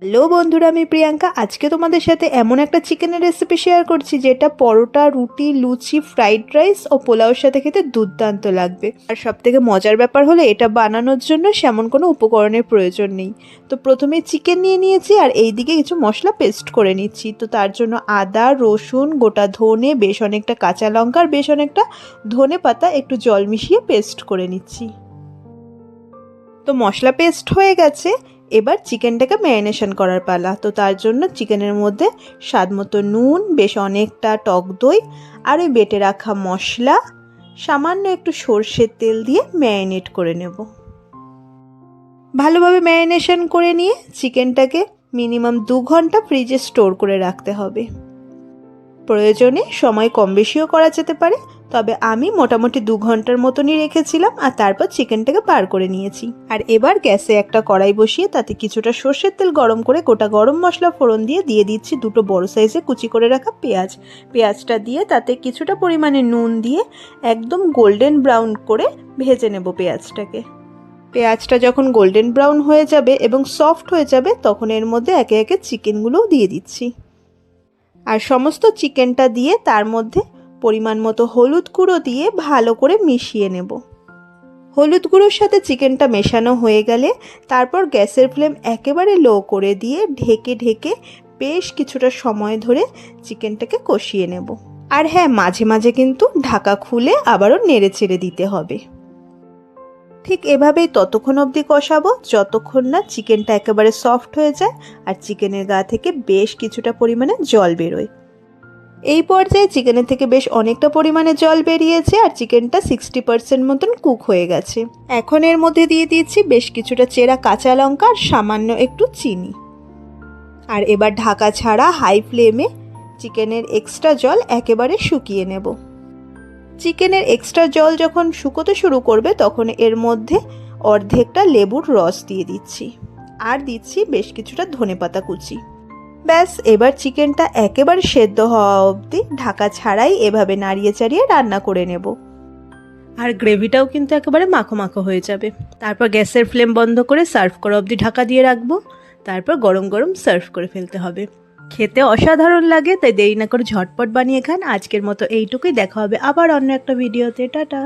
Hello বন্ধুরা, আমি প্রিয়াঙ্কা। আজকে তোমাদের সাথে এমন একটা চিকেনের রেসিপি শেয়ার করছি যেটা পরোটা, রুটি, লুচি, ফ্রাইড রাইস ও পোলাওর সাথে খেতে দুর্দান্ত লাগবে। আর সবথেকে মজার ব্যাপার হলো এটা বানানোর জন্য সেমন কোনো উপকরণের প্রয়োজন নেই। তো প্রথমে চিকেন নিয়ে নিয়েছি আর এইদিকে কিছু মশলা পেস্ট করে নিচ্ছি। তো তার জন্য আদা, রসুন, গোটা ধনে, বেশ অনেকটা কাঁচা লঙ্কা আর বেশ অনেকটা ধনে পাতা একটু জল মিশিয়ে পেস্ট করে নিচ্ছি। তো মশলা পেস্ট হয়ে গেছে, এবার চিকেনটাকে ম্যারিনেশন করার পালা। তো তার জন্য চিকেনের মধ্যে স্বাদ মতো নুন, বেশ অনেকটা টক দই আর ওই বেটে রাখা মশলা, সামান্য একটু সর্ষের তেল দিয়ে ম্যারিনেট করে নেব। ভালোভাবে ম্যারিনেশন করে নিয়ে চিকেনটাকে মিনিমাম 2 ঘন্টা ফ্রিজে স্টোর করে রাখতে হবে। প্রয়োজনে সময় কম বেশিও করা যেতে পারে, তবে আমি মোটামুটি 2 ঘন্টার মতনই রেখেছিলাম আর তারপর চিকেনটাকে বার করে নিয়েছি। আর এবার গ্যাসে একটা কড়াই বসিয়ে তাতে কিছুটা সর্ষের তেল গরম করে গোটা গরম মশলা ফোড়ন দিয়ে দিচ্ছি 2টো বড় সাইজে কুচি করে রাখা পেঁয়াজটা দিয়ে তাতে কিছুটা পরিমাণে নুন দিয়ে একদম গোল্ডেন ব্রাউন করে ভেজে নেব পেঁয়াজটা যখন গোল্ডেন ব্রাউন হয়ে যাবে এবং সফট হয়ে যাবে তখন এর মধ্যে একে একে চিকেনগুলোও দিয়ে দিচ্ছি। আর সমস্ত চিকেনটা দিয়ে তার মধ্যে পরিমাণ মতো হলুদ গুঁড়ো দিয়ে ভালো করে মিশিয়ে নেব। হলুদ গুঁড়োর সাথে চিকেনটা মেশানো হয়ে গেলে তারপর গ্যাসের ফ্লেম একেবারে লো করে দিয়ে ঢেকে ঢেকে বেশ কিছুটা সময় ধরে চিকেনটাকে কষিয়ে নেব। আর হ্যাঁ, মাঝে মাঝে কিন্তু ঢাকা খুলে আবারও নেড়ে চেড়ে দিতে হবে। ঠিক এভাবেই ততক্ষণ অবধি কষাবো যতক্ষণ না চিকেনটা একেবারে সফট হয়ে যায় আর চিকেনের গা থেকে বেশ কিছুটা পরিমাণে জল বেরোয়। এই পর্যায়ে চিকেনের থেকে বেশ অনেকটা পরিমাণে জল বেরিয়েছে আর চিকেনটা 60% মতন কুক হয়ে গেছে। এখন এর মধ্যে দিয়ে দিচ্ছি বেশ কিছুটা চেরা কাঁচা লঙ্কা আর সামান্য একটু চিনি। আর এবার ঢাকা ছাড়া হাই ফ্লেমে চিকেনের এক্সট্রা জল একেবারে শুকিয়ে নেব। চিকেনের এক্সট্রা জল যখন শুকোতে শুরু করবে তখন এর মধ্যে অর্ধেকটা লেবুর রস দিয়ে দিচ্ছি আর দিচ্ছি বেশ কিছুটা ধনেপাতা কুচি। ব্যাস, এবার চিকেনটা একেবারে সেদ্ধ হওয়া অবধি ঢাকা ছাড়াই এভাবে নাড়িয়ে চাড়িয়ে রান্না করে নেব। আর গ্রেভিটাও কিন্তু একেবারে মাখো মাখো হয়ে যাবে। তারপর গ্যাসের ফ্লেম বন্ধ করে সার্ভ করা অবধি ঢাকা দিয়ে রাখবো। তারপর গরম গরম সার্ভ করে ফেলতে হবে। খেতে অসাধারণ লাগে, তাই দেরি না করে ঝটপট বানিয়ে খান। আজকের মতো এইটুকুই, দেখা হবে আবার অন্য একটা ভিডিওতে। টাটা।